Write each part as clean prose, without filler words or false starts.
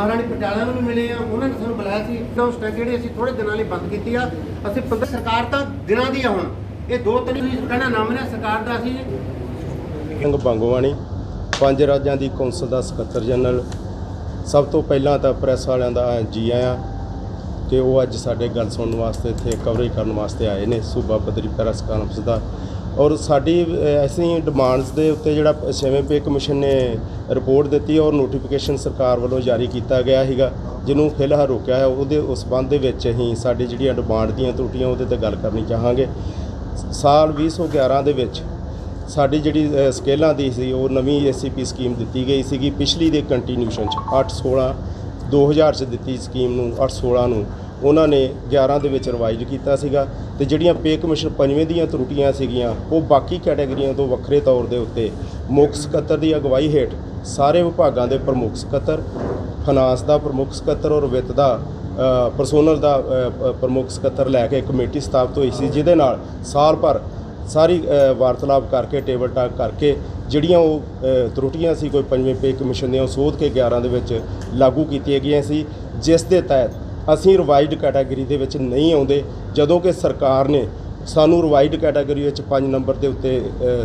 महाराणी पटियाला ਨੂੰ ਵੀ ਮਿਲੇ ਆ, ਉਹਨਾਂ ਨੇ ਸਾਨੂੰ ਬੁਲਾਇਆ ਸੀ। ਉਸ ਟੈਕ ਜਿਹੜੀ ਅਸੀਂ ਥੋੜੇ ਦਿਨਾਂ ਲਈ ਬੰਦ ਕੀਤੀ ਆ। ਅਸੀਂ ਸਰਕਾਰ ਤਾਂ ਦਿਨਾਂ ਦੀ ਆ, ਹੁਣ ਇਹ 2-3 ਕਹਿਣਾ ਨਾਮ ਨੇ ਸਰਕਾਰ ਦਾ। ਅਸੀਂ ਸਿੰਘ ਬੰਗੋਵਾਣੀ 5 ਰਾਜਾਂ ਦੀ ਕੌਂਸਲ ਦਾ ਸਕੱਤਰ ਜਨਰਲ। ਸਭ ਤੋਂ ਪਹਿਲਾਂ ਤਾਂ ਪ੍ਰੈਸ ਵਾਲਿਆਂ ਦਾ ਜੀ ਆਇਆਂ ਕਿ ਉਹ ਅੱਜ ਸਾਡੇ ਗੱਲ ਸੁਣਨ ਵਾਸਤੇ ਇੱਥੇ ਕਵਰੇਜ ਕਰਨ ਵਾਸਤੇ ਆਏ ਨੇ ਸੂਬਾ ਪੱਧਰੀ ਪ੍ਰੈਸ ਕਾਨਫਰੰਸ ਦਾ। ਔਰ ਸਾਡੀ ਅਸੀਂ ਡਿਮਾਂਡਸ ਦੇ ਉੱਤੇ ਜਿਹੜਾ 6ਵੇਂ ਪੇ ਕਮਿਸ਼ਨ ਨੇ ਰਿਪੋਰਟ ਦਿੱਤੀ ਔਰ ਨੋਟੀਫਿਕੇਸ਼ਨ ਸਰਕਾਰ ਵੱਲੋਂ ਜਾਰੀ ਕੀਤਾ ਗਿਆ ਸੀਗਾ, ਜਿਹਨੂੰ ਫਿਲਹਾਲ ਰੋਕਿਆ ਹੈ। ਉਹਦੇ ਉਸ ਸੰਬੰਧ ਦੇ ਵਿੱਚ ਅਸੀਂ ਸਾਡੀ ਜਿਹੜੀਆਂ ਡਿਮਾਂਡ ਦੀਆਂ ਤਰੁੱਟੀਆਂ ਉਹਦੇ 'ਤੇ ਗੱਲ ਕਰਨੀ ਚਾਹਾਂਗੇ। ਸਾਲ 2011 ਦੇ ਵਿੱਚ ਸਾਡੀ ਜਿਹੜੀ ਸਕੇਲਾਂ ਦੀ ਸੀ ਉਹ ਨਵੀਂ ACP ਸਕੀਮ ਦਿੱਤੀ ਗਈ ਸੀਗੀ। ਪਿਛਲੀ ਦੇ ਕੰਟੀਨਿਊਸ਼ਨ 'ਚ 8-16 2000 'ਚ ਦਿੱਤੀ ਸਕੀਮ ਨੂੰ, 8-16 ਨੂੰ ਉਹਨਾਂ ਨੇ 11 ਦੇ ਵਿੱਚ ਰਿਵਾਈਜ਼ ਕੀਤਾ ਸੀਗਾ। ਤੇ ਜਿਹੜੀਆਂ ਪੇ ਕਮਿਸ਼ਨ 5ਵੇਂ ਦੀਆਂ ਤਰੁੱਟੀਆਂ ਸੀਗੀਆਂ ਉਹ ਬਾਕੀ ਕੈਟਾਗਰੀਆਂ ਤੋਂ ਵੱਖਰੇ ਤੌਰ ਦੇ ਉੱਤੇ ਮੁੱਖ ਸਕੱਤਰ ਦੀ ਅਗਵਾਈ ਹੇਠ ਸਾਰੇ ਵਿਭਾਗਾਂ ਦੇ ਪ੍ਰਮੁੱਖ ਸਕੱਤਰ, ਫਾਈਨਾਂਸ ਦਾ ਪ੍ਰਮੁੱਖ ਸਕੱਤਰ ਔਰ ਵਿੱਤ ਦਾ ਪਰਸੋਨਲ ਦਾ ਪ੍ਰਮੁੱਖ ਸਕੱਤਰ ਲੈ ਕੇ ਕਮੇਟੀ ਸਥਾਪਿਤ ਹੋਈ ਸੀ, ਜਿਹਦੇ ਨਾਲ ਸਾਲ ਭਰ ਸਾਰੀ ਵਾਰਤਾਲਾਪ ਕਰਕੇ ਟੇਬਲ ਟਾਕ ਕਰਕੇ ਜਿਹੜੀਆਂ ਉਹ ਤਰੁੱਟੀਆਂ ਸੀ ਕੋਈ 5ਵੇਂ ਪੇ ਕਮਿਸ਼ਨ ਦੀਆਂ ਉਹ ਸੋਧ ਕੇ 11 ਦੇ ਵਿੱਚ ਲਾਗੂ ਕੀਤੀਆਂ ਗਈਆਂ ਸੀ, ਜਿਸ ਦੇ ਤਹਿਤ ਅਸੀਂ ਰਿਵਾਈਜ਼ਡ ਕੈਟਾਗਰੀ ਦੇ ਵਿੱਚ ਨਹੀਂ ਆਉਂਦੇ। ਜਦੋਂ ਕਿ ਸਰਕਾਰ ਨੇ ਸਾਨੂੰ ਰਿਵਾਈਜ਼ਡ ਕੈਟਾਗਰੀ ਵਿੱਚ 5 ਨੰਬਰ ਦੇ ਉੱਤੇ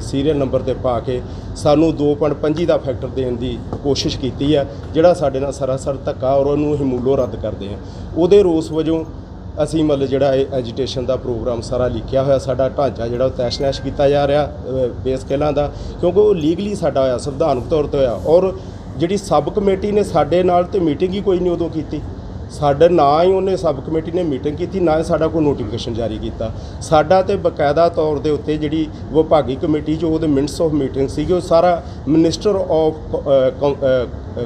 ਸੀਰੀਅਲ ਨੰਬਰ 'ਤੇ ਪਾ ਕੇ ਸਾਨੂੰ 2.25 ਦਾ ਫੈਕਟਰ ਦੇਣ ਦੀ ਕੋਸ਼ਿਸ਼ ਕੀਤੀ ਹੈ, ਜਿਹੜਾ ਸਾਡੇ ਨਾਲ ਸਰਾਸਰ ਧੱਕਾ ਔਰ ਉਹਨੂੰ ਅਸੀਂ ਮੂਲੋਂ ਰੱਦ ਕਰਦੇ ਹਾਂ। ਉਹਦੇ ਰੋਸ ਵਜੋਂ ਅਸੀਂ ਮਤਲਬ ਜਿਹੜਾ ਇਹ ਐਜੀਟੇਸ਼ਨ ਦਾ ਪ੍ਰੋਗਰਾਮ ਸਾਰਾ ਲਿਖਿਆ ਹੋਇਆ। ਸਾਡਾ ਢਾਂਚਾ ਜਿਹੜਾ ਉਹ ਤੈਸ਼-ਨੈਸ਼ ਕੀਤਾ ਜਾ ਰਿਹਾ ਪੇ ਸਕੇਲਾਂ ਦਾ, ਕਿਉਂਕਿ ਉਹ ਲੀਗਲੀ ਸਾਡਾ ਹੋਇਆ, ਸੰਵਿਧਾਨਕ ਤੌਰ 'ਤੇ ਹੋਇਆ। ਔਰ ਜਿਹੜੀ ਸਬ ਕਮੇਟੀ ਨੇ ਸਾਡੇ ਨਾਲ ਤਾਂ ਮੀਟਿੰਗ ਹੀ ਕੋਈ ਨਹੀਂ ਉਦੋਂ ਕੀਤੀ। ਸਾਡੇ ਨਾ ਹੀ ਉਹਨੇ ਸਬ ਕਮੇਟੀ ਨੇ ਮੀਟਿੰਗ ਕੀਤੀ, ਨਾ ਹੀ ਸਾਡਾ ਕੋਈ ਨੋਟੀਫਿਕੇਸ਼ਨ ਜਾਰੀ ਕੀਤਾ। ਸਾਡਾ ਤੇ ਬਕਾਇਦਾ ਤੌਰ ਦੇ ਉੱਤੇ ਜਿਹੜੀ ਵਿਭਾਗੀ ਕਮੇਟੀ 'ਚ ਉਹਦੇ ਮਿੰਟਸ ਆਫ ਮੀਟਿੰਗ ਸੀਗੇ, ਉਹ ਸਾਰਾ minister of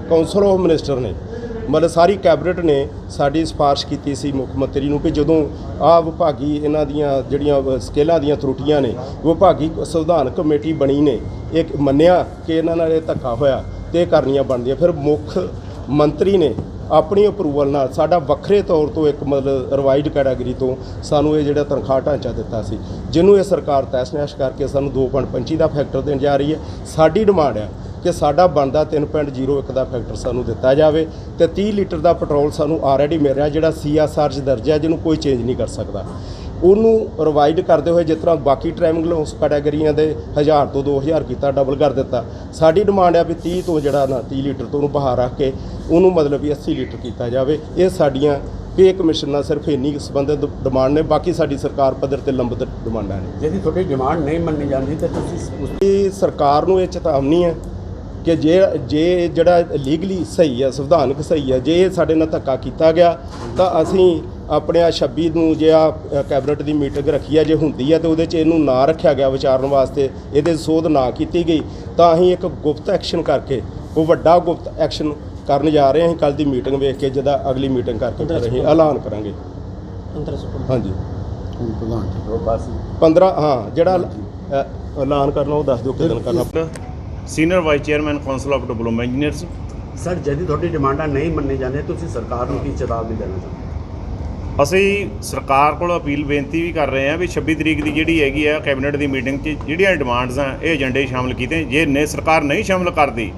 council of minister ਨੇ ਮਤਲਬ ਸਾਰੀ ਕੈਬਨਿਟ ਨੇ ਸਾਡੀ ਸਿਫਾਰਿਸ਼ ਕੀਤੀ ਸੀ ਮੁੱਖ ਮੰਤਰੀ ਨੂੰ ਕਿ ਜਦੋਂ ਆਹ ਵਿਭਾਗੀ ਇਹਨਾਂ ਦੀਆਂ ਜਿਹੜੀਆਂ ਸਕੇਲਾਂ ਦੀਆਂ ਤਰੁੱਟੀਆਂ ਨੇ ਵਿਭਾਗੀ ਸੰਵਿਧਾਨਕ ਕਮੇਟੀ ਬਣੀ ਨੇ ਇਹ ਮੰਨਿਆ ਕਿ ਇਹਨਾਂ ਨਾਲ ਇਹ ਧੱਕਾ ਹੋਇਆ ਤੇ ਕਰਨੀਆਂ ਬਣਦੀਆਂ। ਫਿਰ ਮੁੱਖ ਮੰਤਰੀ ਨੇ ਆਪਣੀ ਅਪਰੂਵਲ ਨਾਲ ਸਾਡਾ ਵੱਖਰੇ ਤੌਰ ਤੋਂ ਇੱਕ ਮਤਲਬ ਰਿਵਾਈਜ਼ਡ ਕੈਟਾਗਰੀ ਤੋਂ ਸਾਨੂੰ ਇਹ ਜਿਹੜਾ ਤਨਖਾਹ ਢਾਂਚਾ ਦਿੱਤਾ ਸੀ, ਜਿਹਨੂੰ ਇਹ ਸਰਕਾਰ ਤੈਸ਼-ਨੈਸ਼ ਕਰਕੇ ਸਾਨੂੰ 2.25 ਦਾ ਫੈਕਟਰ ਦੇਣ ਜਾ ਰਹੀ ਹੈ। ਸਾਡੀ ਡਿਮਾਂਡ ਆ ਕਿ ਸਾਡਾ ਬਣਦਾ 3.01 ਦਾ ਫੈਕਟਰ ਸਾਨੂੰ ਦਿੱਤਾ ਜਾਵੇ ਤੇ 30 ਲੀਟਰ ਦਾ ਪੈਟਰੋਲ ਸਾਨੂੰ ਆਲਰੇਡੀ ਮਿਲ ਰਿਹਾ, ਜਿਹੜਾ CSR 'ਚ ਦਰਜ ਹੈ, ਜਿਹਨੂੰ ਕੋਈ ਚੇਂਜ ਨਹੀਂ ਕਰ ਸਕਦਾ। ਉਹਨੂੰ ਰਿਵਾਈਡ ਕਰਦੇ ਹੋਏ ਜਿਸ ਤਰ੍ਹਾਂ ਬਾਕੀ ਟ੍ਰੈਵਲਿੰਗ ਉਸ ਕੈਟਾਗਰੀਆਂ ਦੇ 1000 ਤੋਂ 2000 ਕੀਤਾ, ਡਬਲ ਕਰ ਦਿੱਤਾ। ਸਾਡੀ ਡਿਮਾਂਡ ਆ ਵੀ 30 ਤੋਂ ਜਿਹੜਾ ਨਾ 30 ਲੀਟਰ ਤੋਂ ਉਹਨੂੰ ਬਾਹਰ ਰੱਖ ਕੇ ਉਹਨੂੰ ਮਤਲਬ ਵੀ 80 ਲੀਟਰ ਕੀਤਾ ਜਾਵੇ। ਇਹ ਸਾਡੀਆਂ ਪੇ ਕਮਿਸ਼ਨ ਨਾਲ ਸਿਰਫ ਇੰਨੀ ਸੰਬੰਧਿਤ ਡਿਮਾਂਡ ਨੇ, ਬਾਕੀ ਸਾਡੀ ਸਰਕਾਰ ਪੱਧਰ ਤੇ ਲੰਬਿਤ ਡਿਮਾਂਡਾਂ ਨੇ। ਜੇ ਤੁਹਾਡੀ ਡਿਮਾਂਡ ਨਹੀਂ ਮੰਨੀ ਜਾਂਦੀ ਤਾਂ ਤੁਸੀਂ ਉਸ ਸਰਕਾਰ ਨੂੰ ਇਹ ਚੇਤਾਵਨੀ ਹੈ ਕਿ ਜੇ ਜਿਹੜਾ ਲੀਗਲੀ ਸਹੀ ਹੈ, ਸੰਵਿਧਾਨਕ ਸਹੀ ਹੈ, ਜੇ ਸਾਡੇ ਨਾਲ ਧੱਕਾ ਕੀਤਾ ਗਿਆ ਤਾਂ ਅਸੀਂ ਆਪਣੇ 26 ਨੂੰ ਜੇ ਕੈਬਨਿਟ ਦੀ ਮੀਟਿੰਗ ਰੱਖੀ ਹੈ, ਜੇ ਹੁੰਦੀ ਹੈ ਤੇ ਉਹਦੇ 'ਚ ਇਹਨੂੰ ਨਾ ਰੱਖਿਆ ਗਿਆ ਵਿਚਾਰਨ ਵਾਸਤੇ, ਇਹਦੇ ਸੋਧ ਨਾ ਕੀਤੀ ਗਈ ਤਾਂ ਅਸੀਂ ਇੱਕ ਗੁਪਤ ਐਕਸ਼ਨ ਕਰਕੇ ਉਹ ਵੱਡਾ ਗੁਪਤ ਐਕਸ਼ਨ ਕਰਨ ਜਾ ਰਹੇ ਹਾਂ। ਅਸੀਂ ਕੱਲ੍ਹ ਦੀ ਮੀਟਿੰਗ ਵੇਖ ਕੇ ਜਿਹਦਾ ਅਗਲੀ ਮੀਟਿੰਗ ਕਰਕੇ ਫਿਰ ਅਸੀਂ ਐਲਾਨ ਕਰਾਂਗੇ। ਹਾਂਜੀ 15 ਹਾਂ ਜਿਹੜਾ ਐਲਾਨ ਕਰਨਾ ਉਹ ਦੱਸ ਦਿਓ ਕਿਦਨ ਕਰਨਾ। Senior vice chairman council of diploma engineers. Sir, ਜਦ ਤੁਹਾਡੀ ਡਿਮਾਂਡਾਂ ਨਹੀਂ ਮੰਨੀ ਜਾਂਦੀਆਂ ਤੁਸੀਂ ਸਰਕਾਰ ਨੂੰ ਕੀ ਚੇਤਾਵਨੀ ਦੇਣਾ ਚਾਹੁੰਦੇ? ਅਸੀਂ ਸਰਕਾਰ ਕੋਲ ਅਪੀਲ ਬੇਨਤੀ ਵੀ ਕਰ ਰਹੇ ਹਾਂ ਵੀ 26 ਤਰੀਕ ਦੀ ਜਿਹੜੀ ਹੈਗੀ ਆ ਕੈਬਨਿਟ ਦੀ ਮੀਟਿੰਗ 'ਚ ਜਿਹੜੀਆਂ ਡਿਮਾਂਡਸ ਆ ਇਹ ਏਜੰਡੇ ਸ਼ਾਮਲ ਕੀਤੇ। ਜੇ ਸਰਕਾਰ ਨਹੀਂ ਸ਼ਾਮਲ ਕਰਦੀ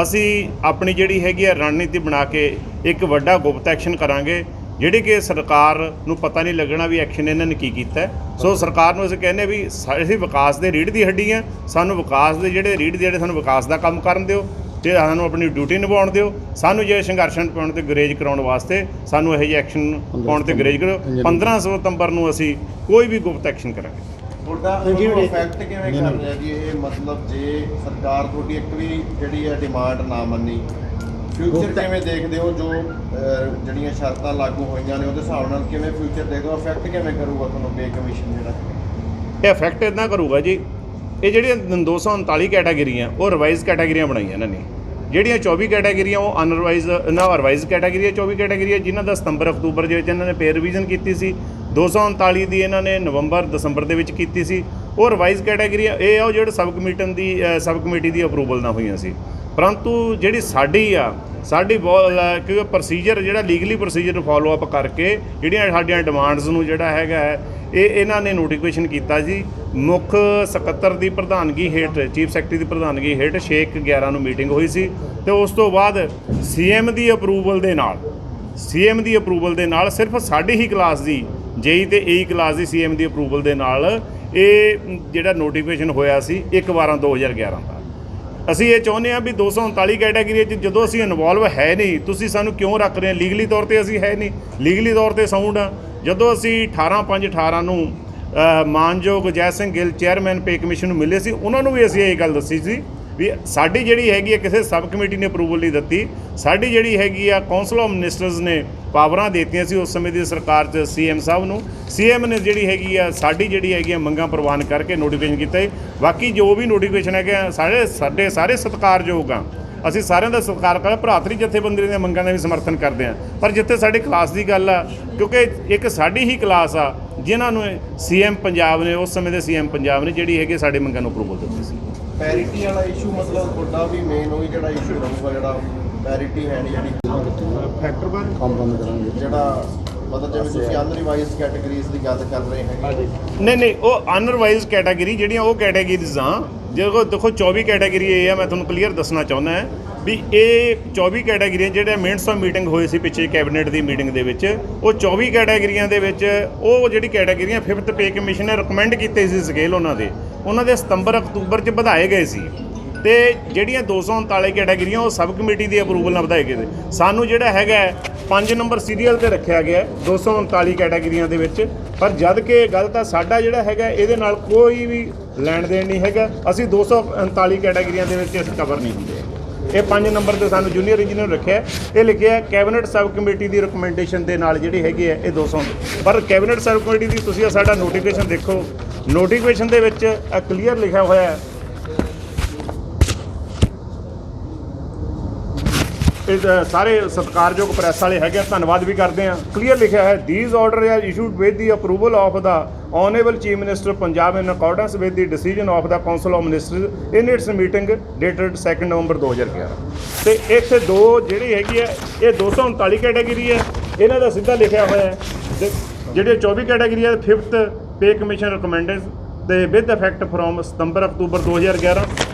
ਅਸੀਂ ਆਪਣੀ ਜਿਹੜੀ ਹੈਗੀ ਆ ਰਣਨੀਤੀ ਬਣਾ ਕੇ ਇੱਕ ਵੱਡਾ ਗੁਪਤ ਐਕਸ਼ਨ ਕਰਾਂਗੇ, ਜਿਹੜੀ ਕਿ ਸਰਕਾਰ ਨੂੰ ਪਤਾ ਨਹੀਂ ਲੱਗਣਾ ਵੀ ਐਕਸ਼ਨ ਇਹਨਾਂ ਨੇ ਕੀ ਕੀਤਾ। ਸੋ ਸਰਕਾਰ ਨੂੰ ਅਸੀਂ ਕਹਿੰਦੇ ਵੀ ਅਸੀਂ ਵਿਕਾਸ ਦੇ ਰੀੜ੍ਹ ਦੀ ਹੱਡੀ ਹਾਂ, ਸਾਨੂੰ ਵਿਕਾਸ ਦੇ ਜਿਹੜੇ ਸਾਨੂੰ ਵਿਕਾਸ ਦਾ ਕੰਮ ਕਰਨ ਦਿਓ ਤੇ ਸਾਨੂੰ ਆਪਣੀ ਡਿਊਟੀ ਨਿਭਾਉਣ ਦਿਓ। ਸਾਨੂੰ ਜੇ ਸੰਘਰਸ਼ ਪਾਉਣ ਤੇ ਗਰੇਜ ਕਰਾਉਣ ਵਾਸਤੇ ਸਾਨੂੰ ਇਹੋ ਜਿਹੇ ਐਕਸ਼ਨ ਪਾਉਣ ਤੇ ਗਰੇਜ ਕਰੋ। 15 ਸਤੰਬਰ ਨੂੰ ਅਸੀਂ ਕੋਈ ਵੀ ਗੁਪਤ ਐਕਸ਼ਨ ਕਰਾਂਗੇ। ਤੁਹਾਡਾ ਇਫੈਕਟ ਕਿਵੇਂ ਕਰ ਰਿਹਾ ਜੀ ਇਹ? ਮਤਲਬ ਜੇ ਸਰਕਾਰ ਤੁਹਾਡੀ ਇੱਕ ਵੀ ਜਿਹੜੀ ਹੈ ਡਿਮਾਂਡ ਨਾ ਮੰਨੀ, ਫਿਊਚਰ ਕਿਵੇਂ ਦੇਖਦੇ ਹੋ? ਜੋ ਜਿਹੜੀਆਂ ਸ਼ਰਤਾਂ ਲਾਗੂ ਹੋਈਆਂ ਨੇ ਉਹਦੇ ਹਿਸਾਬ ਨਾਲ ਕਿਵੇਂ ਫਿਊਚਰ ਦੇਖਦੇ ਹੋ? ਇਫੈਕਟ ਕਿਵੇਂ ਕਰੂਗਾ ਤੁਹਾਨੂੰ ਪੇ ਕਮਿਸ਼ਨ ਜਿਹੜਾ? ਇਹ ਇਫੈਕਟ ਇੱਦਾਂ ਕਰੂਗਾ ਜੀ, ਇਹ ਜਿਹੜੀਆਂ 239 ਕੈਟਾਗਰੀਆਂ ਉਹ ਰਿਵਾਈਜ਼ ਕੈਟਾਗਰੀਆਂ ਬਣਾਈਆਂ ਇਹਨਾਂ ਨੇ। ਜਿਹੜੀਆਂ 24 ਕੈਟਾਗਰੀਆਂ ਉਹ ਅਨਰਿਵਾਈਜ਼ ਰਿਵਾਈਜ਼ ਕੈਟਾਗਰੀ 24 ਕੈਟਾਗਰੀਆਂ ਜਿਨ੍ਹਾਂ ਦਾ ਸਤੰਬਰ ਅਕਤੂਬਰ ਦੇ ਵਿੱਚ ਇਹਨਾਂ ਨੇ ਪੇ ਰਿਵੀਜ਼ਨ ਕੀਤੀ ਸੀ। 239 ਦੀ ਇਹਨਾਂ ਨੇ ਨਵੰਬਰ ਦਸੰਬਰ ਦੇ ਵਿੱਚ ਕੀਤੀ ਸੀ। ਉਹ ਰਿਵਾਈਜ਼ ਕੈਟਾਗਰੀਆਂ ਇਹ ਆ ਉਹ ਜਿਹੜੇ ਸਬ ਕਮੇਟੀ ਦੀ ਅਪਰੂਵਲ ਨਾ ਹੋਈਆਂ ਸੀ। ਪਰੰਤੂ ਜਿਹੜੀ ਸਾਡੀ ਕਿਉਂਕਿ ਪ੍ਰੋਸੀਜਰ ਜਿਹੜਾ ਲੀਗਲੀ ਪ੍ਰੋਸੀਜਰ ਫੋਲੋ ਅਪ ਕਰਕੇ ਜਿਹੜੀਆਂ ਸਾਡੀਆਂ ਡਿਮਾਂਡਸ ਨੂੰ ਜਿਹੜਾ ਹੈਗਾ ਇਹ ਇਹਨਾਂ ਨੇ ਨੋਟੀਫਿਕੇਸ਼ਨ ਕੀਤਾ ਜੀ। ਮੁੱਖ ਸਕੱਤਰ ਦੀ ਪ੍ਰਧਾਨਗੀ ਹੇਠ, ਚੀਫ ਸੈਕਟਰੀ ਦੀ ਪ੍ਰਧਾਨਗੀ ਹੇਠ 6/11 ਨੂੰ ਮੀਟਿੰਗ ਹੋਈ ਸੀ ਤੇ ਉਸ ਤੋਂ ਬਾਅਦ ਸੀਐਮ ਦੀ ਅਪਰੂਵਲ ਦੇ ਨਾਲ ਸਿਰਫ ਸਾਡੀ ਹੀ ਕਲਾਸ ਦੀ ਜੇਈ ਤੇ ਏਈ ਕਲਾਸ ਦੀ ਸੀਐਮ ਦੀ ਅਪਰੂਵਲ ਦੇ ਨਾਲ ਇਹ ਜਿਹੜਾ ਨੋਟੀਫਿਕੇਸ਼ਨ ਹੋਇਆ ਸੀ 1/12/2011 ਦਾ। ਅਸੀਂ ਇਹ ਚਾਹੁੰਦੇ ਹਾਂ ਵੀ 239 ਕੈਟਾਗਰੀ 'ਚ ਜਦੋਂ ਅਸੀਂ ਇਨਵੋਲਵ ਹੈ ਨਹੀਂ, ਤੁਸੀਂ ਸਾਨੂੰ ਕਿਉਂ ਰੱਖ ਰਹੇ ਹੋ? ਲੀਗਲੀ ਤੌਰ ਤੇ ਅਸੀਂ ਹੈ ਨਹੀਂ, ਲੀਗਲੀ ਤੌਰ ਤੇ ਸਾਊਂਡ ਆ। ਜਦੋਂ ਅਸੀਂ 18/5/18 ਨੂੰ ਮਾਨਯੋਗ Jai Singh Gill chairman pay commission ਨੂੰ ਮਿਲੇ ਸੀ, ਉਹਨਾਂ ਨੂੰ ਵੀ ਅਸੀਂ ਇਹ ਗੱਲ ਦੱਸੀ ਸੀ ਵੀ ਸਾਡੀ ਜਿਹੜੀ ਹੈਗੀ ਹੈ ਕਿਸੇ ਸਬ ਕਮੇਟੀ ਨੇ ਅਪਰੂਵਲ ਨਹੀਂ ਦਿੱਤੀ, ਸਾਡੀ ਜਿਹੜੀ ਹੈਗੀ ਆ ਕੌਂਸਲ ਆਫ ਮਿਨਿਸਟਰਸ ਨੇ ਪਾਵਰਾਂ ਦਿੱਤੀਆਂ ਸੀ ਉਸ ਸਮੇਂ ਦੀ ਸਰਕਾਰ 'ਚ ਸੀਐਮ ਸਾਹਿਬ ਨੂੰ। ਸੀਐਮ ਨੇ ਜਿਹੜੀ ਹੈਗੀ ਆ ਸਾਡੀ ਜਿਹੜੀ ਹੈਗੀ ਆ ਮੰਗਾਂ ਪ੍ਰਵਾਨ ਕਰਕੇ ਨੋਟੀਫਿਕੇਸ਼ਨ ਕੀਤਾ ਹੈ। ਬਾਕੀ ਜੋ ਵੀ ਨੋਟੀਫਿਕੇਸ਼ਨ ਹੈਗਾ ਸਾਡੇ ਸਾਰੇ ਸਤਿਕਾਰਯੋਗ ਆ, ਅਸੀਂ ਸਾਰਿਆਂ ਦਾ ਸਤਿਕਾਰ ਕਰਦੇ, ਭਰਾਤਰੀ ਜਥੇਬੰਦੀ ਦੀਆਂ ਮੰਗਾਂ ਦਾ ਵੀ ਸਮਰਥਨ ਕਰਦੇ ਹਾਂ। ਪਰ ਜਿੱਥੇ ਸਾਡੀ ਕਲਾਸ ਦੀ ਗੱਲ ਆ, ਕਿਉਂਕਿ ਇੱਕ ਸਾਡੀ ਹੀ ਕਲਾਸ ਆ ਜਿਨ੍ਹਾਂ ਨੂੰ ਸੀਐਮ ਪੰਜਾਬ ਨੇ, ਉਸ ਸਮੇਂ ਦੇ ਸੀਐਮ ਪੰਜਾਬ ਨੇ ਜਿਹੜੀ ਹੈਗੀ ਸਾਡੇ ਮੰਗਾਂ ਨੂੰ ਅਪਰੂਵਲ ਦਿੱਤੀ ਸੀ। ਪੈਰਿਟੀ ਵਾਲਾ ਇਸ਼ੂ ਮਤਲਬ ਤੁਹਾਡਾ ਵੀ ਮੇਨ ਉਹੀ ਜਿਹੜਾ ਇਸ਼ੂ ਰਹੂਗਾ, ਜਿਹੜਾ ਪੈਰਿਟੀ ਹੈ ਨਹੀਂ, ਜਿਹੜੀ ਫੈਕਟਰ ਬਾਰੇ ਕੰਮ ਬੰਦ ਕਰਾਂਗੇ, ਜਿਹੜਾ ਮਤਲਬ ਜਿਵੇਂ ਤੁਸੀਂ ਅਨਰਿਵਾਈਜ਼ਡ ਕੈਟਾਗਰੀਜ਼ ਦੀ ਗੱਲ ਕਰ ਰਹੇ ਹੈਗੇ। ਨਹੀਂ, ਉਹ ਅਨਰਿਵਾਈਜ਼ ਕੈਟਾਗਰੀ ਜਿਹੜੀਆਂ ਉਹ ਕੈਟਾਗਰੀਜ਼ ਆ, ਜਦੋਂ ਦੇਖੋ 24 ਕੈਟਾਗਰੀ ਇਹ ਆ, ਮੈਂ ਤੁਹਾਨੂੰ ਕਲੀਅਰ ਦੱਸਣਾ ਚਾਹੁੰਦਾ ਹਾਂ ਵੀ ਇਹ 24 ਕੈਟਾਗਰੀਆਂ ਜਿਹੜੇ ਮਿੰਟਸ ਆਫ ਮੀਟਿੰਗ ਹੋਏ ਸੀ ਪਿੱਛੇ ਕੈਬਨਿਟ ਦੀ ਮੀਟਿੰਗ ਦੇ ਵਿੱਚ, ਉਹ 24 ਕੈਟਾਗਰੀਆਂ ਦੇ ਵਿੱਚ ਉਹ ਜਿਹੜੀ ਕੈਟਾਗਰੀਆਂ 5th ਪੇ ਕਮਿਸ਼ਨ ਨੇ ਰਿਕਮੈਂਡ ਕੀਤੇ ਸੀ ਸਕੇਲ ਉਹਨਾਂ ਦੇ ਸਤੰਬਰ ਅਕਤੂਬਰ 'ਚ ਵਧਾਏ ਗਏ ਸੀ ਤੇ ਜਿਹੜੀਆਂ 239 ਕੈਟਾਗਰੀਆਂ ਉਹ ਸਬ ਕਮੇਟੀ ਦੀ ਅਪਰੂਵਲ ਨਾਲ ਵਧਾਏ ਗਏ ਨੇ। ਸਾਨੂੰ ਜਿਹੜਾ ਹੈਗਾ 5 ਨੰਬਰ ਸੀਰੀਅਲ ਤੇ ਰੱਖਿਆ ਗਿਆ 239 ਕੈਟਾਗਰੀਆਂ ਦੇ ਵਿੱਚ, ਪਰ ਜਦ ਕਿ ਗੱਲ ਤਾਂ ਸਾਡਾ ਜਿਹੜਾ ਹੈਗਾ ਇਹਦੇ ਨਾਲ ਕੋਈ ਵੀ ਲੈਣ ਦੇਣ ਨਹੀਂ ਹੈਗਾ। ਅਸੀਂ 239 ਕੈਟਾਗਰੀਆਂ ਦੇ ਵਿੱਚ ਅਸੀਂ ਕਵਰ ਨਹੀਂ ਹੁੰਦੇ। ਇਹ 5 ਨੰਬਰ ਤੇ ਸਾਨੂੰ ਜੂਨੀਅਰ ਇੰਜੀਨੀਅਰ ਰੱਖਿਆ, ਇਹ ਲਿਖਿਆ ਕੈਬਨਿਟ ਸਬ ਕਮੇਟੀ ਦੀ ਰਿਕਮੈਂਡੇਸ਼ਨ ਦੇ ਨਾਲ ਜਿਹੜੀ ਹੈਗੀ ਹੈ ਇਹ 200। ਪਰ ਕੈਬਨਿਟ ਸਬ ਕਮੇਟੀ ਦੀ ਤੁਸੀਂ ਸਾਡਾ ਨੋਟੀਫਿਕੇਸ਼ਨ ਦੇਖੋ, ਨੋਟੀਫਿਕੇਸ਼ਨ ਦੇ ਵਿੱਚ ਕਲੀਅਰ ਲਿਖਿਆ ਹੋਇਆ ਹੈ, ਇਹ ਸਾਰੇ ਸਤਿਕਾਰਯੋਗ ਪ੍ਰੈਸ ਵਾਲੇ ਹੈਗੇ, ਧੰਨਵਾਦ ਵੀ ਕਰਦੇ ਹਾਂ। ਕਲੀਅਰ ਲਿਖਿਆ ਹੈ these order are issued with the approval of the honourable chief minister Punjab in accordance with the decision of the council of minister in its meeting dated 2 November 2011। ਤੇ ਇੱਥੇ ਦੋ ਜਿਹੜੀ ਹੈਗੀ ਹੈ ਇਹ 239 ਕੈਟਾਗਰੀ ਹੈ, ਇਹਨਾਂ ਦਾ ਸਿੱਧਾ ਲਿਖਿਆ ਹੋਇਆ ਹੈ। ਤੇ ਜਿਹੜੇ 24 ਕੈਟਾਗਰੀ ਹੈ 5th ਪੇ ਕਮਿਸ਼ਨ ਰਿਕਮੈਂਡਡ ਤੇ with effect from September October 2011।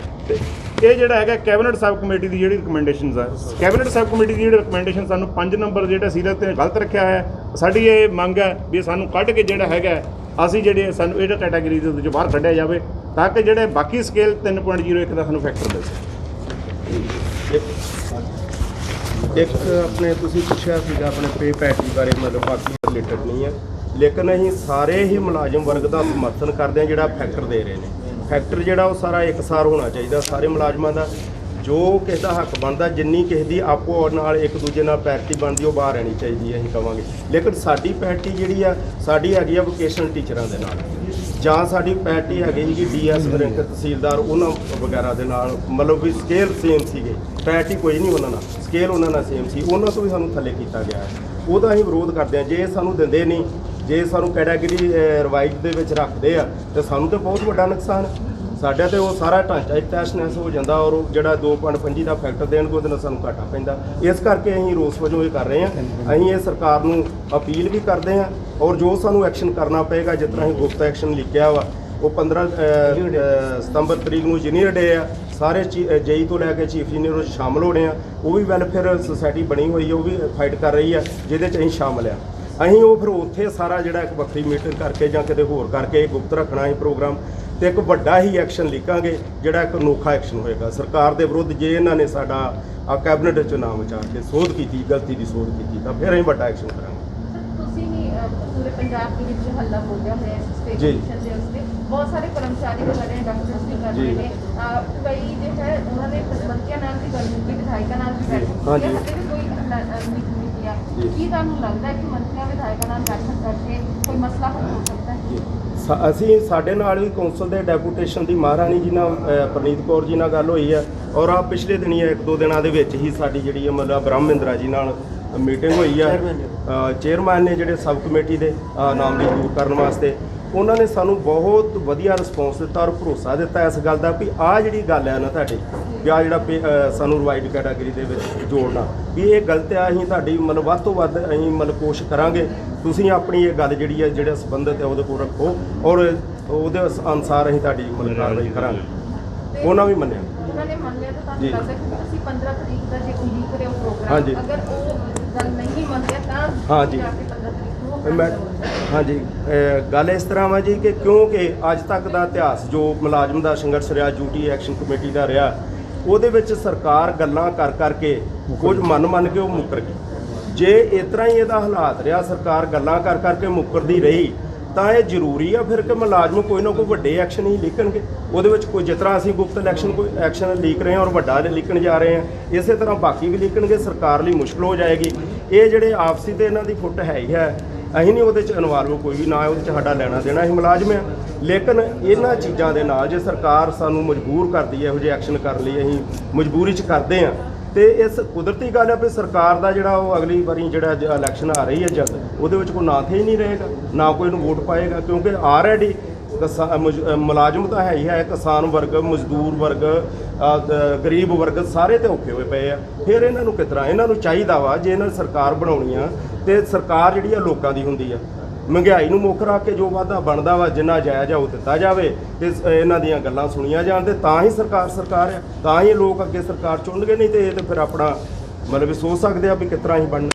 ਤੇ ਇਹ ਜਿਹੜਾ ਹੈਗਾ ਕੈਬਨਿਟ ਸਬ ਕਮੇਟੀ ਦੀ ਜਿਹੜੀ ਰਿਕਮੈਂਡੇਸ਼ਨਸ ਆ, ਕੈਬਨਿਟ ਸਬ ਕਮੇਟੀ ਦੀ ਜਿਹੜੀ ਰਿਕਮੈਂਡੇਸ਼ਨ ਸਾਨੂੰ 5 ਨੰਬਰ ਜਿਹੜਾ ਸੀਰੀਅਲ ਤੇ ਗਲਤ ਰੱਖਿਆ ਹੋਇਆ ਹੈ। ਸਾਡੀ ਇਹ ਮੰਗ ਹੈ ਵੀ ਸਾਨੂੰ ਕੱਢ ਕੇ ਜਿਹੜਾ ਹੈਗਾ ਅਸੀਂ ਜਿਹੜੇ ਸਾਨੂੰ ਇਹ ਕੈਟਾਗਰੀ ਦੇ ਵਿੱਚ ਬਾਹਰ ਕੱਢਿਆ ਜਾਵੇ ਤਾਂ ਕਿ ਜਿਹੜੇ ਬਾਕੀ ਸਕੇਲ 3.01 ਦਾ ਸਾਨੂੰ ਫੈਕਟਰ ਮਿਲ ਸਕੇ। ਇੱਕ ਆਪਣੇ ਤੁਸੀਂ ਪੁੱਛਿਆ ਸੀਗਾ ਆਪਣੇ ਪੇ ਪੈਟੀ ਬਾਰੇ, ਮਤਲਬ ਬਾਕੀ ਰਿਲੇਟਡ ਨਹੀਂ ਹੈ, ਲੇਕਿਨ ਅਸੀਂ ਸਾਰੇ ਹੀ ਮੁਲਾਜ਼ਮ ਵਰਗ ਦਾ ਸਮਰਥਨ ਕਰਦੇ ਹਾਂ ਜਿਹੜਾ ਫੈਕਟਰ ਦੇ ਰਹੇ ਨੇ। ਫੈਕਟਰ ਜਿਹੜਾ ਉਹ ਸਾਰਾ ਇਕਸਾਰ ਹੋਣਾ ਚਾਹੀਦਾ ਸਾਰੇ ਮੁਲਾਜ਼ਮਾਂ ਦਾ, ਜੋ ਕਿਸੇ ਦਾ ਹੱਕ ਬਣਦਾ, ਜਿੰਨੀ ਕਿਸੇ ਦੀ ਆਪੋ ਨਾਲ ਇੱਕ ਦੂਜੇ ਨਾਲ ਪੈਰਟੀ ਬਣਦੀ ਉਹ ਬਾਹਰ ਰਹਿਣੀ ਚਾਹੀਦੀ ਹੈ ਅਸੀਂ ਕਵਾਂਗੇ। ਲੇਕਿਨ ਸਾਡੀ ਪੈਰਟੀ ਜਿਹੜੀ ਆ ਸਾਡੀ ਹੈਗੀ ਆ ਵੋਕੇਸ਼ਨਲ ਟੀਚਰਾਂ ਦੇ ਨਾਲ, ਜਾਂ ਸਾਡੀ ਪੈਰਟੀ ਹੈਗੀ ਜੀ ਡੀਐਸ ਰੈਂਕ ਤਹਿਸੀਲਦਾਰ ਉਹਨਾਂ ਵਗੈਰਾ ਦੇ ਨਾਲ, ਮਤਲਬ ਵੀ ਸਕੇਲ ਸੇਮ ਸੀਗੇ, ਪੈਰਟੀ ਕੋਈ ਨਹੀਂ ਉਹਨਾਂ ਨਾਲ, ਸਕੇਲ ਉਹਨਾਂ ਨਾਲ ਸੇਮ ਸੀ, ਉਹਨਾਂ ਤੋਂ ਵੀ ਸਾਨੂੰ ਥੱਲੇ ਕੀਤਾ ਗਿਆ ਹੈ। ਉਹਦਾ ਅਸੀਂ ਵਿਰੋਧ ਕਰਦੇ ਹਾਂ। ਜੇ ਸਾਨੂੰ ਦਿੰਦੇ ਨਹੀਂ, ਜੇ ਸਾਨੂੰ ਕੈਟਾਗਰੀ ਰਿਵਾਈਜ਼ ਦੇ ਵਿੱਚ ਰੱਖਦੇ ਆ ਤੇ ਸਾਨੂੰ ਤਾਂ ਬਹੁਤ ਵੱਡਾ ਨੁਕਸਾਨ ਸਾਡਾ, ਤੇ ਉਹ ਸਾਰਾ ਢਾਂਚਾ ਇੱਕ ਤੈਸ਼-ਨੈਸ ਹੋ ਜਾਂਦਾ ਔਰ ਜਿਹੜਾ 2.25 ਦਾ ਫੈਕਟਰ ਦੇਣਗੇ ਉਹਦੇ ਨਾਲ ਸਾਨੂੰ ਘਾਟਾ ਪੈਂਦਾ। ਇਸ ਕਰਕੇ ਅਸੀਂ ਰੋਸ ਵਜੋਂ ਇਹ ਕਰ ਰਹੇ ਹਾਂ। ਅਸੀਂ ਇਹ ਸਰਕਾਰ ਨੂੰ ਅਪੀਲ ਵੀ ਕਰਦੇ ਹਾਂ ਔਰ ਜੋ ਸਾਨੂੰ ਐਕਸ਼ਨ ਕਰਨਾ ਪਏਗਾ, ਜਿਸ ਤਰ੍ਹਾਂ ਅਸੀਂ ਗੁਪਤ ਐਕਸ਼ਨ ਲਿਖਿਆ ਵਾ, ਉਹ 15 ਸਤੰਬਰ ਤਰੀਕ ਨੂੰ ਜੂਨੀਅਰ ਡੇ ਆ, ਸਾਰੇ ਜੇਈ ਤੋਂ ਲੈ ਕੇ ਚੀਫ ਇੰਜੀਨੀਅਰ ਸ਼ਾਮਲ ਹੋਣੇ ਆ। ਉਹ ਵੀ ਵੈਲਫੇਅਰ ਸੁਸਾਇਟੀ ਬਣੀ ਹੋਈ ਹੈ, ਉਹ ਵੀ ਫਾਈਟ ਕਰ ਰਹੀ ਆ, ਜਿਹਦੇ 'ਚ ਅਸੀਂ ਸ਼ਾਮਲ ਆ। ਅਸੀਂ ਉਹ ਫਿਰ ਉੱਥੇ ਸਾਰਾ ਜਿਹੜਾ ਇੱਕ ਵੱਖਰੀ ਮੀਟਿੰਗ ਕਰਕੇ ਜਾਂ ਕਿਤੇ ਹੋਰ ਕਰਕੇ ਗੁਪਤ ਰੱਖਣਾ ਅਸੀਂ ਪ੍ਰੋਗਰਾਮ, ਤੇ ਇੱਕ ਵੱਡਾ ਹੀ ਐਕਸ਼ਨ ਲਿਖਾਂਗੇ ਜਿਹੜਾ ਇੱਕ ਅਨੋਖਾ ਐਕਸ਼ਨ ਹੋਏਗਾ ਸਰਕਾਰ ਦੇ ਵਿਰੁੱਧ। ਜੇ ਇਹਨਾਂ ਨੇ ਸਾਡਾ ਕੈਬਨਿਟ 'ਚ ਨਾਮ ਵਿਚਾਰ ਕੇ ਸੋਧ ਕੀਤੀ, ਗਲਤੀ ਦੀ ਸੋਧ ਕੀਤੀ, ਤਾਂ ਫਿਰ ਅਸੀਂ ਵੱਡਾ ਐਕਸ਼ਨ ਕਰਾਂਗੇ। ਤੁਸੀਂ ਹੀ ਪੂਰੇ ਪੰਜਾਬ ਦੇ ਵਿੱਚ ਹੱਲਾ ਬੋਲਿਆ ਹੋਇਆ ਇਸ ਸਟੇਟ ਜੀ। ਮਿਸ਼ਨ ਦੇ ਉੱਤੇ, ਬਹੁਤ ਸਾਰੇ ਕਰਮਚਾਰੀ ਵੀ ਕਰ ਰਹੇ, ਡਾਕਟਰਸ ਵੀ ਕਰ ਰਹੇ ਨੇ, ਕਈ ਜੋ ਹੈ ਉਹਨਾਂ ਨੇ ਮੰਤਰੀਆਂ ਨਾਲ ਵੀ ਗੱਲ ਕੀਤੀ, ਵਿਧਾਇਕਾਂ ਨਾਲ ਵੀ ਬੈਠਕ ਕੀਤੀ, ਹਾਂਜੀ। ਹਜੇ ਵੀ ਕੋਈ ਨਹੀਂ ਕੀਤਾ। ਕੀ ਤੁਹਾਨੂੰ ਲੱਗਦਾ ਹੈ ਕਿ ਮੰਤਰੀਆਂ ਵਿਧਾਇਕਾਂ ਨਾਲ ਬੈਠਕ ਕਰਕੇ ਕੋਈ ਮਸਲਾ ਹੱਲ ਹੋ ਸਕਦਾ ਹੈ? ਅਸੀਂ ਸਾਡੇ ਨਾਲ ਵੀ ਕੌਂਸਲ ਦੇ ਡੈਪੂਟੇਸ਼ਨ ਦੀ ਮਹਾਰਾਣੀ ਜੀ ਨਾਲ ਪ੍ਰਨੀਤ ਕੌਰ ਜੀ ਨਾਲ ਗੱਲ ਹੋਈ ਹੈ ਔਰ ਆ ਪਿਛਲੇ ਦਿਨੀ 1-2 ਦਿਨਾਂ ਦੇ ਵਿੱਚ ਹੀ ਸਾਡੀ ਜਿਹੜੀ ਮਤਲਬ ਬ੍ਰਹਮਿੰਦਰਾ ਜੀ ਨਾਲ ਮੀਟਿੰਗ ਹੋਈ ਆ ਚੇਅਰਮੈਨ ਨੇ ਜਿਹੜੇ ਸਬ ਕਮੇਟੀ ਦੇ ਨਾਮਜ਼ਦ ਦੂਰ ਕਰਨ ਵਾਸਤੇ। ਉਹਨਾਂ ਨੇ ਸਾਨੂੰ ਬਹੁਤ ਵਧੀਆ ਰਿਸਪੌਂਸ ਦਿੱਤਾ ਔਰ ਭਰੋਸਾ ਦਿੱਤਾ ਇਸ ਗੱਲ ਦਾ ਵੀ ਆਹ ਜਿਹੜੀ ਗੱਲ ਹੈ ਨਾ ਤੁਹਾਡੀ ਵੀ ਆਹ ਜਿਹੜਾ ਸਾਨੂੰ ਰਿਵਾਈਡ ਕੈਟਾਗਰੀ ਦੇ ਵਿੱਚ ਜੋੜਨਾ ਵੀ ਇਹ ਗਲਤ ਆ। ਅਸੀਂ ਤੁਹਾਡੀ ਮਤਲਬ ਵੱਧ ਤੋਂ ਵੱਧ ਅਸੀਂ ਮਤਲਬ ਕੋਸ਼ਿਸ਼ ਕਰਾਂਗੇ, ਤੁਸੀਂ ਆਪਣੀ ਇਹ ਗੱਲ ਜਿਹੜੀ ਹੈ ਜਿਹੜਾ ਸੰਬੰਧਿਤ ਹੈ ਉਹਦੇ ਕੋਲ ਰੱਖੋ ਔਰ ਉਹਦੇ ਅਨੁਸਾਰ ਅਸੀਂ ਤੁਹਾਡੀ ਮਤਲਬ ਕਾਰਵਾਈ ਕਰਾਂਗੇ। ਉਹਨਾਂ ਵੀ ਮੰਨਿਆ। ਉਹਨਾਂ ਨੇ ਮੰਨ ਲਿਆ ਤਾਂ ਜੀ। ਤੁਹਾਨੂੰ ਦੱਸਿਆ ਕਿ ਅਸੀਂ 15 ਤਰੀਕ ਦਾ ਜੇ ਉਲੀਕ ਰਹੇ ਹੋ ਪ੍ਰੋਗਰਾਮ, ਹਾਂਜੀ। ਅਗਰ ਉਹ ਗੱਲ ਨਹੀਂ ਮੰਨਿਆ ਤਾਂ ਹਾਂਜੀ। ਜਾ ਕੇ 15 ਤਰੀਕ ਨੂੰ ਉਹ ਮੈਂ ਕਰ ਹਾਂਜੀ ਗੱਲ ਇਸ ਤਰ੍ਹਾਂ ਵਾ ਜੀ ਕਿ ਕਿਉਂਕਿ ਅੱਜ ਤੱਕ ਦਾ ਇਤਿਹਾਸ ਜੋ ਮੁਲਾਜ਼ਮ ਦਾ ਸੰਘਰਸ਼ ਰਿਹਾ, ਡਿਊਟੀ ਐਕਸ਼ਨ ਕਮੇਟੀ ਦਾ ਰਿਹਾ, ਉਹਦੇ ਵਿੱਚ ਸਰਕਾਰ ਗੱਲਾਂ ਕਰ ਕਰਕੇ ਕੁਝ ਮੰਨ ਕੇ ਉਹ ਮੁੱਕਰ ਗਈ। ਜੇ ਇਸ ਤਰ੍ਹਾਂ ਹੀ ਇਹਦਾ ਹਾਲਾਤ ਰਿਹਾ, ਸਰਕਾਰ ਗੱਲਾਂ ਕਰ ਕਰਕੇ ਮੁੱਕਰਦੀ ਰਹੀ, ਤਾਂ ਇਹ ਜ਼ਰੂਰੀ ਆ ਫਿਰ ਕਿ ਮੁਲਾਜ਼ਮ ਕੋਈ ਨਾ ਕੋਈ ਵੱਡੇ ਐਕਸ਼ਨ ਹੀ ਲਿਖਣਗੇ। ਉਹਦੇ ਵਿੱਚ ਕੋਈ ਜਿਸ ਤਰ੍ਹਾਂ ਅਸੀਂ ਗੁਪਤ ਇਲੈਕਸ਼ਨ ਕੋਈ ਐਕਸ਼ਨ ਲੀਕ ਰਹੇ ਹਾਂ ਔਰ ਵੱਡਾ ਲਿਖਣ ਜਾ ਰਹੇ ਹਾਂ, ਇਸੇ ਤਰ੍ਹਾਂ ਬਾਕੀ ਵੀ ਲਿਖਣਗੇ। ਸਰਕਾਰ ਲਈ ਮੁਸ਼ਕਲ ਹੋ ਜਾਏਗੀ। ਇਹ ਜਿਹੜੇ ਆਪਸੀ ਤੇ ਇਹਨਾਂ ਦੀ ਫੁੱਟ ਹੈ ਹੀ ਹੈ, ਅਸੀਂ ਨਹੀਂ ਉਹਦੇ 'ਚ ਇਨਵਾਲਵ ਕੋਈ ਵੀ, ਨਾ ਉਹਦੇ 'ਚ ਸਾਡਾ ਲੈਣਾ ਦੇਣਾ, ਅਸੀਂ ਮੁਲਾਜ਼ਮ ਹਾਂ। ਲੇਕਿਨ ਇਹਨਾਂ ਚੀਜ਼ਾਂ ਦੇ ਨਾਲ ਜੇ ਸਰਕਾਰ ਸਾਨੂੰ ਮਜਬੂਰ ਕਰਦੀ ਹੈ ਇਹੋ ਜਿਹੇ ਐਕਸ਼ਨ ਕਰਨ ਲਈ, ਅਸੀਂ ਮਜਬੂਰੀ 'ਚ ਕਰਦੇ ਹਾਂ। ਤੇ ਇਸ ਕੁਦਰਤੀ ਗੱਲ ਹੈ ਵੀ ਸਰਕਾਰ ਦਾ ਜਿਹੜਾ ਉਹ ਅਗਲੀ ਵਾਰੀ ਜਿਹੜਾ ਇਲੈਕਸ਼ਨ ਆ ਰਹੀ ਹੈ ਜਦ, ਉਹਦੇ ਵਿੱਚ ਕੋਈ ਨਾਂ ਤੇ ਹੀ ਨਹੀਂ ਰਹੇਗਾ, ਨਾ ਕੋਈ ਨੂੰ ਵੋਟ ਪਾਏਗਾ, ਕਿਉਂਕਿ ਆਲਰੇਡੀ ਮੁਲਾਜ਼ਮ ਤਾਂ ਹੈ ਹੀ ਹੈ, ਕਿਸਾਨ ਵਰਗ, ਮਜ਼ਦੂਰ ਵਰਗ, ਗਰੀਬ ਵਰਗ ਸਾਰੇ ਤੇ ਔਖੇ ਹੋਏ ਪਏ ਆ। ਫਿਰ ਇਹਨਾਂ ਨੂੰ ਕਿਸ ਤਰ੍ਹਾਂ, ਇਹਨਾਂ ਨੂੰ ਚਾਹੀਦਾ ਵਾ ਜੇ ਇਹਨਾਂ ਨੇ ਸਰਕਾਰ ਬਣਾਉਣੀ ਆ ਤੇ ਸਰਕਾਰ ਜਿਹੜੀ ਆ ਲੋਕਾਂ ਦੀ ਹੁੰਦੀ ਆ। ਮਹਿੰਗਾਈ ਨੂੰ ਮੁੱਖ ਰੱਖ ਕੇ ਜੋ ਵਾਧਾ ਬਣਦਾ ਵਾ, ਜਿੰਨਾ ਜਾਇਜ਼ ਆ ਉਹ ਦਿੱਤਾ ਜਾਵੇ ਤੇ ਇਹਨਾਂ ਦੀਆਂ ਗੱਲਾਂ ਸੁਣੀਆਂ ਜਾਣ, ਤੇ ਤਾਂ ਹੀ ਸਰਕਾਰ ਆ, ਤਾਂ ਹੀ ਲੋਕ ਅੱਗੇ ਸਰਕਾਰ ਚੁਣਨਗੇ। ਨਹੀਂ ਤੇ ਇਹ ਤੇ ਫਿਰ ਆਪਣਾ ਮਤਲਬ ਸੋਚ ਸਕਦੇ ਆ ਵੀ ਕਿਸ ਤਰ੍ਹਾਂ ਹੀ ਬਣਨਾ।